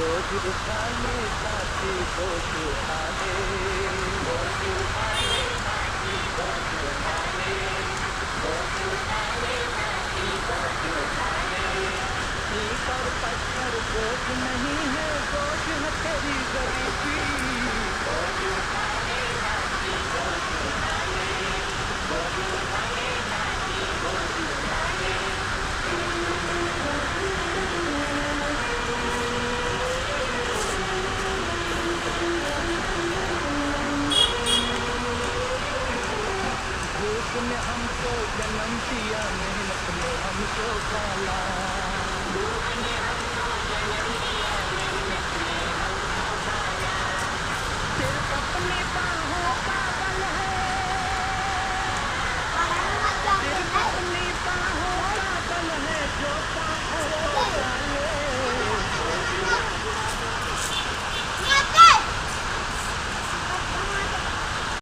बोझ उठा ले साथी बोझ उठा ले, बोझ उठा ले साथी बोझ उठा ले, बोझ उठा ले साथी बोझ उठा ले। ईंट और पत्थर बोझ नहीं है, बोझ है तेरी गरीबी। बोझ उठा ले साथी बोझ उठा ले, बोझ उठा ले साथी बोझ उठा ले। भूख ने हमको जन्म दिया, मेहनत ने हमको पाला।